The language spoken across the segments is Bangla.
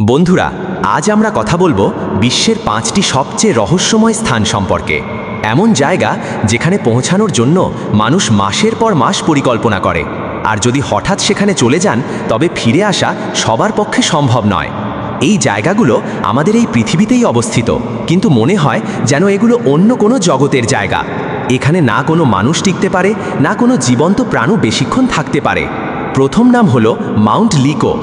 বন্ধুরা, আজ আমরা কথা বলবো বিশ্বের 5টি সবচেয়ে রহস্যময় স্থান সম্পর্কে। এমন জায়গা যেখানে পৌঁছানোর জন্য মানুষ মাসের পর মাস পরিকল্পনা করে, আর যদি হঠাৎ সেখানে চলে যান তবে ফিরে আসা সবার পক্ষে সম্ভব নয়। এই জায়গাগুলো আমাদের এই পৃথিবীতেই অবস্থিত, কিন্তু মনে হয় যেন এগুলো অন্য কোনো জগতের জায়গা। এখানে না কোনো মানুষ টিকতে পারে, না কোনো জীবন্ত প্রাণও বেশিক্ষণ থাকতে পারে। প্রথম নাম হলো মাউন্ট লিকো।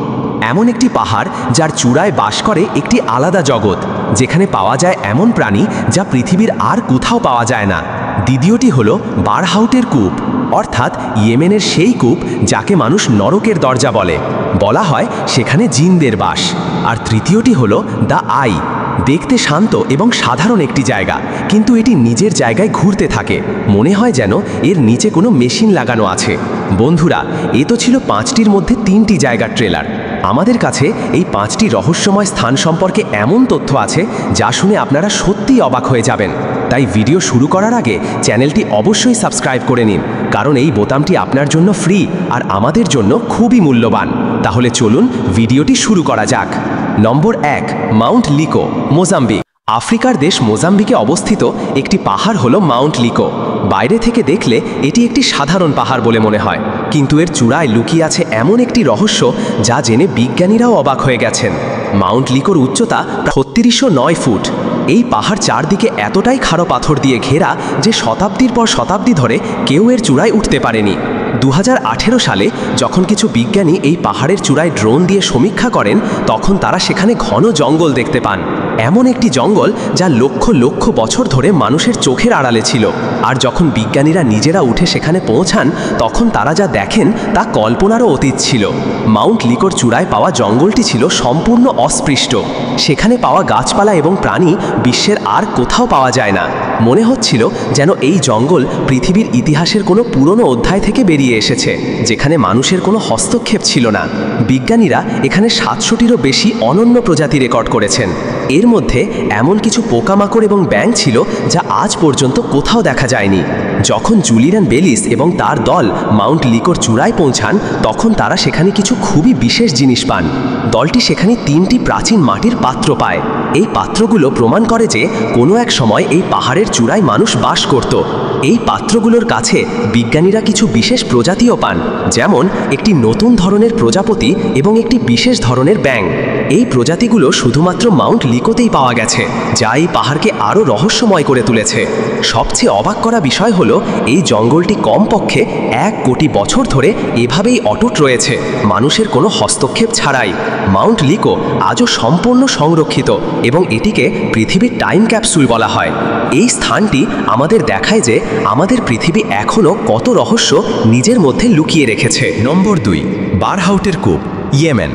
এমন একটি পাহাড় যার চূড়ায় বাস করে একটি আলাদা জগৎ, যেখানে পাওয়া যায় এমন প্রাণী যা পৃথিবীর আর কোথাও পাওয়া যায় না। দ্বিতীয়টি হলো বারহাউটের কূপ, অর্থাৎ ইয়েমেনের সেই কূপ যাকে মানুষ নরকের দরজা বলা হয় সেখানে জিনদের বাস। আর তৃতীয়টি হলো দ্য আই। দেখতে শান্ত এবং সাধারণ একটি জায়গা, কিন্তু এটি নিজের জায়গায় ঘুরতে থাকে। মনে হয় যেন এর নিচে কোনো মেশিন লাগানো আছে। বন্ধুরা, এ তো ছিল 5টির মধ্যে 3টি জায়গার ট্রেলার। আমাদের কাছে এই 5টি রহস্যময় স্থান সম্পর্কে এমন তথ্য আছে যা শুনে আপনারা সত্যিই অবাক হয়ে যাবেন। তাই ভিডিও শুরু করার আগে চ্যানেলটি অবশ্যই সাবস্ক্রাইব করে নিন, কারণ এই বোতামটি আপনার জন্য ফ্রি আর আমাদের জন্য খুবই মূল্যবান। তাহলে চলুন ভিডিওটি শুরু করা যাক। নম্বর 1, মাউন্ট লিকো, মোজাম্বিক। আফ্রিকার দেশ মোজাম্বিকে অবস্থিত একটি পাহাড় হলো মাউন্ট লিকো। বাইরে থেকে দেখলে এটি একটি সাধারণ পাহাড় বলে মনে হয়, কিন্তু এর চূড়ায় লুকিয়ে আছে এমন একটি রহস্য যা জেনে বিজ্ঞানীরাও অবাক হয়ে গেছেন। মাউন্ট লিকোর উচ্চতা ৩৬০৯ ফুট। এই পাহাড় চারদিকে এতটাই খাড়ো পাথর দিয়ে ঘেরা যে শতাব্দীর পর শতাব্দী ধরে কেউ এর চূড়ায় উঠতে পারেনি। 2018 সালে যখন কিছু বিজ্ঞানী এই পাহাড়ের চূড়ায় ড্রোন দিয়ে সমীক্ষা করেন, তখন তারা সেখানে ঘন জঙ্গল দেখতে পান। এমন একটি জঙ্গল যা লক্ষ লক্ষ বছর ধরে মানুষের চোখের আড়ালে ছিল। আর যখন বিজ্ঞানীরা নিজেরা উঠে সেখানে পৌঁছান, তখন তারা যা দেখেন তা কল্পনারও অতীত ছিল। মাউন্ট লিকোর চূড়ায় পাওয়া জঙ্গলটি ছিল সম্পূর্ণ অস্পৃষ্ট। সেখানে পাওয়া গাছপালা এবং প্রাণী বিশ্বের আর কোথাও পাওয়া যায় না। মনে হচ্ছিল যেন এই জঙ্গল পৃথিবীর ইতিহাসের কোনো পুরনো অধ্যায় থেকে বেরিয়ে এসেছে, যেখানে মানুষের কোনো হস্তক্ষেপ ছিল না। বিজ্ঞানীরা এখানে 700টিরও বেশি অনন্য প্রজাতি রেকর্ড করেছেন। এর মধ্যে এমন কিছু পোকামাকড় এবং ব্যাঙ ছিল যা আজ পর্যন্ত কোথাও দেখা যায়নি। যখন জুলিয়ান বেলিস এবং তার দল মাউন্ট লিকোর চূড়ায় পৌঁছান, তখন তারা সেখানে কিছু খুবই বিশেষ জিনিস পান। দলটি সেখানে 3টি প্রাচীন মাটির পাত্র পায়। এই পাত্রগুলো প্রমাণ করে যে কোনো এক সময় এই পাহাড়ের চূড়ায় মানুষ বাস করত। এই পাত্রগুলোর কাছে বিজ্ঞানীরা কিছু বিশেষ প্রজাতিও পান, যেমন একটি নতুন ধরনের প্রজাপতি এবং একটি বিশেষ ধরনের ব্যাঙ। এই প্রজাতিগুলো শুধুমাত্র মাউন্ট লিকোতেই পাওয়া গেছে, যা এই পাহাড়কে আরও রহস্যময় করে তুলেছে। সবচেয়ে অবাক করা বিষয় হলো এই জঙ্গলটি কমপক্ষে 1 কোটি বছর ধরে এভাবেই অটুট রয়েছে, মানুষের কোনো হস্তক্ষেপ ছাড়াই। মাউন্ট লিকো আজও সম্পূর্ণ সংরক্ষিত এবং এটিকে পৃথিবীর টাইম ক্যাপসুল বলা হয়। এই স্থানটি আমাদের দেখায় যে আমাদের পৃথিবী এখনও কত রহস্য নিজের মধ্যে লুকিয়ে রেখেছে। নম্বর 2, বারহাউটের কূপ, ইয়েমেন।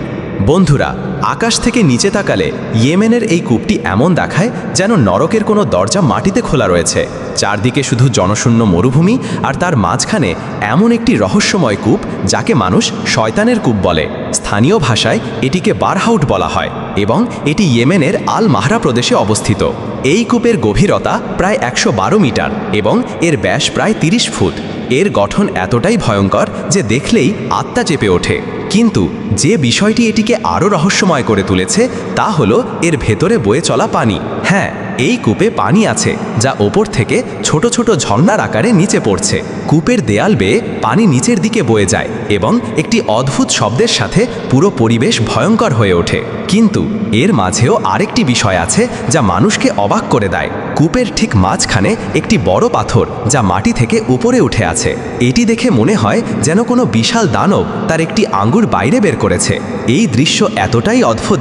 বন্ধুরা, আকাশ থেকে নিচে তাকালে ইয়েমেনের এই কূপটি এমন দেখায় যেন নরকের কোনো দরজা মাটিতে খোলা রয়েছে। চারদিকে শুধু জনশূন্য মরুভূমি, আর তার মাঝখানে এমন একটি রহস্যময় কূপ যাকে মানুষ শয়তানের কূপ বলে। স্থানীয় ভাষায় এটিকে বারহাউট বলা হয় এবং এটি ইয়েমেনের আল মাহরা প্রদেশে অবস্থিত। এই কূপের গভীরতা প্রায় 112 মিটার এবং এর ব্যাস প্রায় 30 ফুট। এর গঠন এতটাই ভয়ঙ্কর যে দেখলেই আত্মা চেপে ওঠে। কিন্তু যে বিষয়টি এটিকে আরও রহস্যময় করে তুলেছে তা হলো এর ভেতরে বয়ে চলা পানি। হ্যাঁ, এই কূপে পানি আছে যা ওপর থেকে ছোট ছোট ঝর্ণার আকারে নিচে পড়ছে। কূপের দেয়াল বেয়ে পানি নিচের দিকে বয়ে যায় এবং একটি অদ্ভুত শব্দের সাথে পুরো পরিবেশ ভয়ঙ্কর হয়ে ওঠে। কিন্তু এর মাঝেও আরেকটি বিষয় আছে যা মানুষকে অবাক করে দেয়। কূপের ঠিক মাঝখানে একটি বড় পাথর যা মাটি থেকে উপরে উঠে আছে। এটি দেখে মনে হয় যেন কোনো বিশাল দানব তার একটি আঙ্গুর বাইরে বের করেছে। এই দৃশ্য এতটাই অদ্ভুত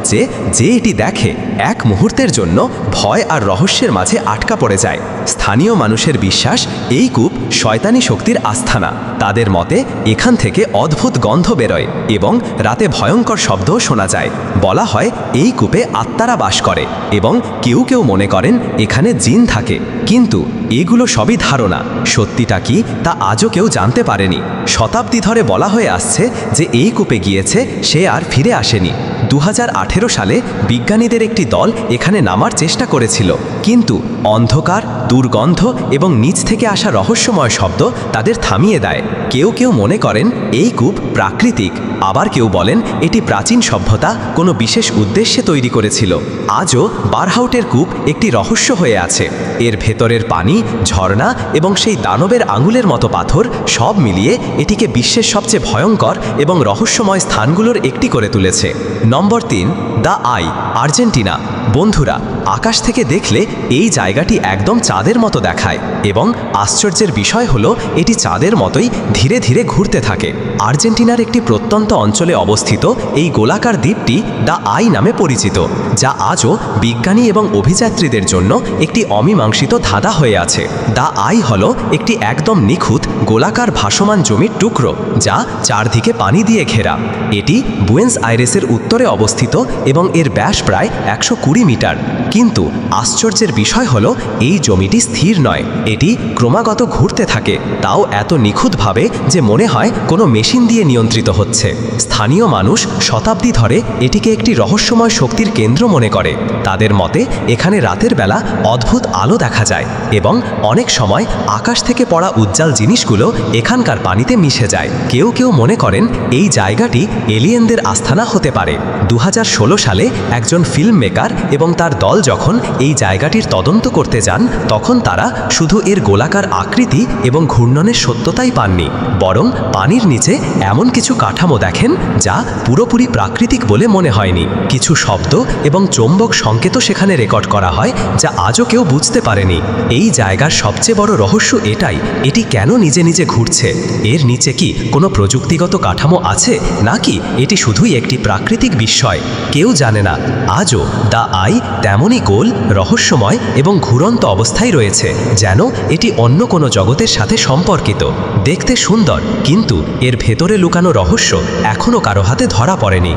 যে এটি দেখে এক মুহূর্তের জন্য ভয় আর রহস্যের মাঝে আটকা পড়ে যায়। স্থানীয় মানুষের বিশ্বাস এই কূপ শয়তানি শক্তির আস্থানা। তাদের মতে এখান থেকে অদ্ভুত গন্ধ বেরোয় এবং রাতে ভয়ঙ্কর শব্দও শোনা যায়। বলা হয় এই কূপে আত্মারা বাস করে এবং কেউ কেউ মনে করেন এখানে জিন থাকে। কিন্তু এগুলো সবই ধারণা, সত্যিটা কি তা আজও কেউ জানতে পারেনি। শতাব্দী ধরে বলা হয়ে আসছে যে এই কূপে গিয়েছে সে আর ফিরে আসেনি। 2018 সালে বিজ্ঞানীদের একটি দল এখানে নামার চেষ্টা করেছিল, কিন্তু অন্ধকার, দুর্গন্ধ এবং নিচ থেকে আসা রহস্যময় শব্দ তাদের থামিয়ে দেয়। কেউ কেউ মনে করেন এই কূপ প্রাকৃতিক, আবার কেউ বলেন এটি প্রাচীন সভ্যতা কোনো বিশেষ উদ্দেশ্যে তৈরি করেছিল। আজও বারহাউটের কূপ একটি রহস্য হয়ে আছে। এর ভেতরের পানি, ঝর্ণা এবং সেই দানবের আঙুলের মতো পাথর সব মিলিয়ে এটিকে বিশ্বের সবচেয়ে ভয়ঙ্কর এবং রহস্যময় স্থানগুলোর একটি করে তুলেছে। নম্বর 3, দ্য আই, আর্জেন্টিনা। বন্ধুরা, আকাশ থেকে দেখলে এই জায়গাটি একদম চাঁদের মতো দেখায় এবং আশ্চর্যের বিষয় হলো এটি চাঁদের মতোই ধীরে ধীরে ঘুরতে থাকে। আর্জেন্টিনার একটি প্রত্যন্ত অঞ্চলে অবস্থিত এই গোলাকার দ্বীপটি দ্য আই নামে পরিচিত, যা আজও বিজ্ঞানী এবং অভিযাত্রীদের জন্য একটি অমীমাংসিত ধাঁধা হয়ে আছে। দ্য আই হলো একটি একদম নিখুঁত গোলাকার ভাসমান জমির টুকরো যা চারদিকে পানি দিয়ে ঘেরা। এটি বুয়েন্স আইরেসের উত্তরে অবস্থিত এবং এর ব্যাস প্রায় 120 মিটার। কিন্তু আশ্চর্যের বিষয় হলো এই জমিটি স্থির নয়, এটি ক্রমাগত ঘুরতে থাকে, তাও এত নিখুঁতভাবে যে মনে হয় কোনো মেশিন দিয়ে নিয়ন্ত্রিত হচ্ছে। স্থানীয় মানুষ শতাব্দী ধরে এটিকে একটি রহস্যময় শক্তির কেন্দ্র মনে করে। তাদের মতে এখানে রাতের বেলা অদ্ভুত আলো দেখা যায় এবং অনেক সময় আকাশ থেকে পড়া উজ্জ্বল জিনিসগুলো এখানকার পানিতে মিশে যায়। কেউ কেউ মনে করেন এই জায়গাটি এলিয়েনদের আস্তানা হতে পারে। 2016 সালে একজন ফিল্ম মেকার এবং তার দল যখন এই জায়গাটির তদন্ত করতে যান, তখন তারা শুধু এর গোলাকার আকৃতি এবং ঘূর্ণনের সত্যতাই পাননি, বরং পানির নিচে এমন কিছু কাঠামো দেখেন যা পুরোপুরি প্রাকৃতিক বলে মনে হয়নি। কিছু শব্দ এবং চৌম্বক সংকেতও সেখানে রেকর্ড করা হয় যা আজও কেউ বুঝতে পারেনি। এই জায়গার সবচেয়ে বড় রহস্য এটাই, এটি কেন নিজে নিজে ঘুরছে। এর নিচে কি কোনো প্রযুক্তিগত কাঠামো আছে, নাকি এটি শুধুই একটি প্রাকৃতিক বিস্ময়? কেউ জানে না। আজও দ্য আই তেমনই গোল, রহস্যময় এবং ঘুরন্ত অবস্থায় রয়েছে, যেন এটি অন্য কোনো জগতের সাথে সম্পর্কিত। দেখতে সুন্দর, কিন্তু এর ভেতরে লুকানো রহস্য এখনও কারো হাতে ধরা পড়েনি।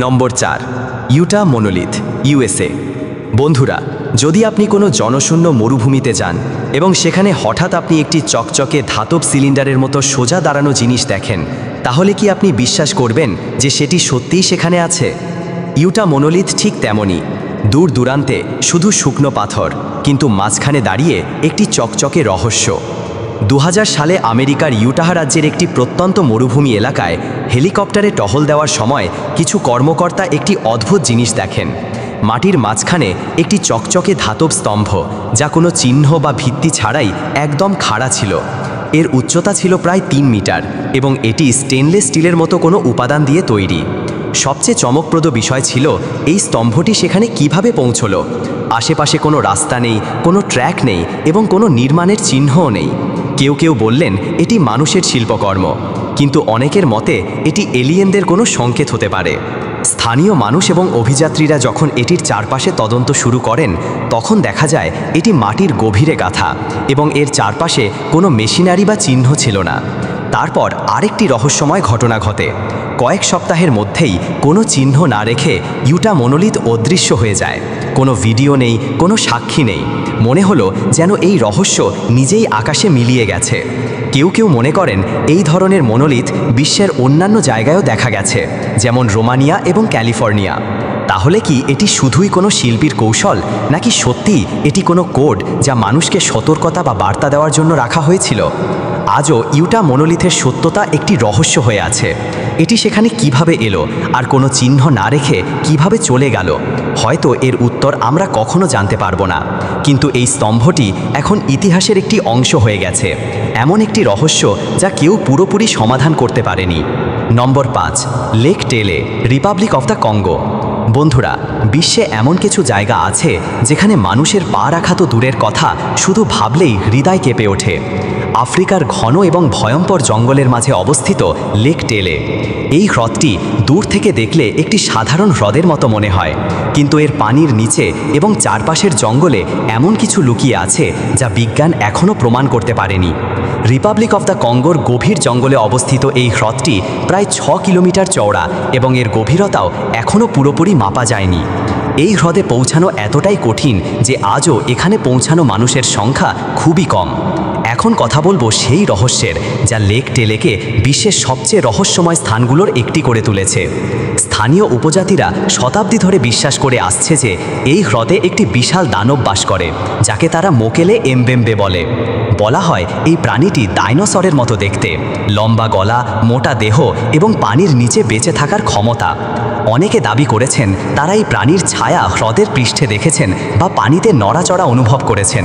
নম্বর 4, ইউটা মনোলিথ, ইউএসএ। বন্ধুরা, যদি আপনি কোনো জনশূন্য মরুভূমিতে যান এবং সেখানে হঠাৎ আপনি একটি চকচকে ধাতব সিলিন্ডারের মতো সোজা দাঁড়ানো জিনিস দেখেন, তাহলে কি আপনি বিশ্বাস করবেন যে সেটি সত্যিই সেখানে আছে? ইউটা মনোলিথ ঠিক তেমনই। দূর দূরান্তে শুধু শুকনো পাথর, কিন্তু মাঝখানে দাঁড়িয়ে একটি চকচকে রহস্য। 2000 সালে আমেরিকার ইউটাহ রাজ্যের একটি প্রত্যন্ত মরুভূমি এলাকায় হেলিকপ্টারে টহল দেওয়ার সময় কিছু কর্মকর্তা একটি অদ্ভুত জিনিস দেখেন। মাটির মাঝখানে একটি চকচকে ধাতব স্তম্ভ, যা কোনো চিহ্ন বা ভিত্তি ছাড়াই একদম খাড়া ছিল। এর উচ্চতা ছিল প্রায় 3 মিটার এবং এটি স্টেনলেস স্টিলের মতো কোনো উপাদান দিয়ে তৈরি। সবচেয়ে চমকপ্রদ বিষয় ছিল এই স্তম্ভটি সেখানে কিভাবে পৌঁছলো। আশেপাশে কোনো রাস্তা নেই, কোনো ট্র্যাক নেই এবং কোনো নির্মাণের চিহ্নও নেই। কেউ কেউ বললেন এটি মানুষের শিল্পকর্ম, কিন্তু অনেকের মতে এটি এলিয়েনদের কোনো সংকেত হতে পারে। স্থানীয় মানুষ এবং অভিযাত্রীরা যখন এটির চারপাশে তদন্ত শুরু করেন, তখন দেখা যায় এটি মাটির গভীরে গাঁথা এবং এর চারপাশে কোনো মেশিনারি বা চিহ্ন ছিল না। তারপর আরেকটি রহস্যময় ঘটনা ঘটে। কয়েক সপ্তাহের মধ্যেই কোনো চিহ্ন না রেখে ইউটা মনোলিথ অদৃশ্য হয়ে যায়। কোনো ভিডিও নেই, কোনো সাক্ষী নেই। মনে হলো যেন এই রহস্য নিজেই আকাশে মিলিয়ে গেছে। কেউ কেউ মনে করেন এই ধরনের মনোলিথ বিশ্বের অন্যান্য জায়গায়ও দেখা গেছে, যেমন রোমানিয়া এবং ক্যালিফোর্নিয়া। তাহলে কি এটি শুধুই কোনো শিল্পীর কৌশল, নাকি সত্যিই এটি কোনো কোড যা মানুষকে সতর্কতা বা বার্তা দেওয়ার জন্য রাখা হয়েছিল? আজও ইউটা মনোলিথের সত্যতা একটি রহস্য হয়ে আছে। এটি সেখানে কিভাবে এলো আর কোনো চিহ্ন না রেখে কিভাবে চলে গেল, হয়তো এর উত্তর আমরা কখনো জানতে পারবো না। কিন্তু এই স্তম্ভটি এখন ইতিহাসের একটি অংশ হয়ে গেছে, এমন একটি রহস্য যা কেউ পুরোপুরি সমাধান করতে পারেনি। নম্বর 5, লেক টেলে, রিপাবলিক অফ দ্য কঙ্গো। বন্ধুরা, বিশ্বে এমন কিছু জায়গা আছে যেখানে মানুষের পা রাখা তো দূরের কথা, শুধু ভাবলেই হৃদয় কেঁপে ওঠে। আফ্রিকার ঘন এবং ভয়ঙ্কর জঙ্গলের মাঝে অবস্থিত লেক টেলে। এই হ্রদটি দূর থেকে দেখলে একটি সাধারণ হ্রদের মতো মনে হয়, কিন্তু এর পানির নিচে এবং চারপাশের জঙ্গলে এমন কিছু লুকিয়ে আছে যা বিজ্ঞান এখনও প্রমাণ করতে পারেনি। রিপাবলিক অফ দ্য কঙ্গোর গভীর জঙ্গলে অবস্থিত এই হ্রদটি প্রায় 6 কিলোমিটার চওড়া এবং এর গভীরতাও এখনও পুরোপুরি মাপা যায়নি। এই হ্রদে পৌঁছানো এতটাই কঠিন যে আজও এখানে পৌঁছানো মানুষের সংখ্যা খুবই কম। এখন কথা বলবো সেই রহস্যের, যা লেক টেলেকে বিশ্বের সবচেয়ে রহস্যময় স্থানগুলোর একটি করে তুলেছে। স্থানীয় উপজাতিরা শতাব্দী ধরে বিশ্বাস করে আসছে যে এই হ্রদে একটি বিশাল দানব বাস করে, যাকে তারা মোকেলে এমবেম্বে বলে। বলা হয় এই প্রাণীটি ডাইনোসরের মতো দেখতে, লম্বা গলা, মোটা দেহ এবং পানির নিচে বেঁচে থাকার ক্ষমতা। অনেকে দাবি করেছেন তারা এই প্রাণীর ছায়া হ্রদের পৃষ্ঠে দেখেছেন বা পানিতে নড়াচড়া অনুভব করেছেন।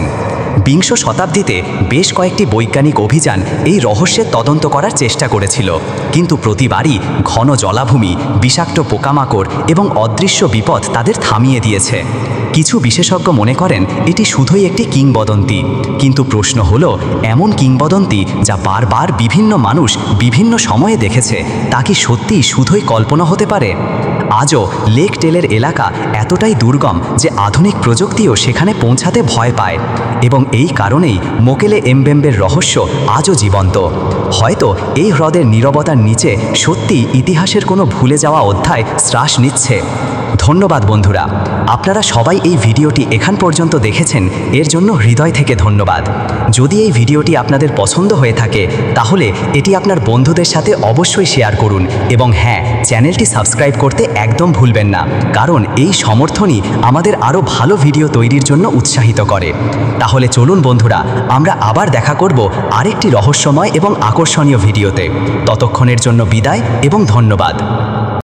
বিংশ শতাব্দীতে বেশ কয়েকটি বৈজ্ঞানিক অভিযান এই রহস্যের তদন্ত করার চেষ্টা করেছিল, কিন্তু প্রতিবারই ঘন জলাভূমি, বিষাক্ত পোকামাকড় এবং অদৃশ্য বিপদ তাদের থামিয়ে দিয়েছে। কিছু বিশেষজ্ঞ মনে করেন এটি শুধুই একটি কিংবদন্তি, কিন্তু প্রশ্ন হলো এমন কিংবদন্তি যা বারবার বিভিন্ন মানুষ বিভিন্ন সময়ে দেখেছে, তা কি সত্যিই শুধুই কল্পনা হতে পারে? আজও লেক টেলের এলাকা এতটাই দুর্গম যে আধুনিক প্রযুক্তিও সেখানে পৌঁছাতে ভয় পায়, এবং এই কারণেই মোকেলে এমবেম্বের রহস্য আজও জীবন্ত। হয়তো এই হ্রদের নীরবতার নিচে সত্যিই ইতিহাসের কোনো ভুলে যাওয়া অধ্যায় শ্বাস নিচ্ছে। ধন্যবাদ বন্ধুরা, আপনারা সবাই এই ভিডিওটি এখান পর্যন্ত দেখেছেন, এর জন্য হৃদয় থেকে ধন্যবাদ। যদি এই ভিডিওটি আপনাদের পছন্দ হয়ে থাকে তাহলে এটি আপনার বন্ধুদের সাথে অবশ্যই শেয়ার করুন, এবং হ্যাঁ, চ্যানেলটি সাবস্ক্রাইব করতে একদম ভুলবেন না, কারণ এই সমর্থনই আমাদের আরও ভালো ভিডিও তৈরির জন্য উৎসাহিত করে। তাহলে চলুন বন্ধুরা, আমরা আবার দেখা করব আরেকটি রহস্যময় এবং আকর্ষণীয় ভিডিওতে। ততক্ষণের জন্য বিদায় এবং ধন্যবাদ।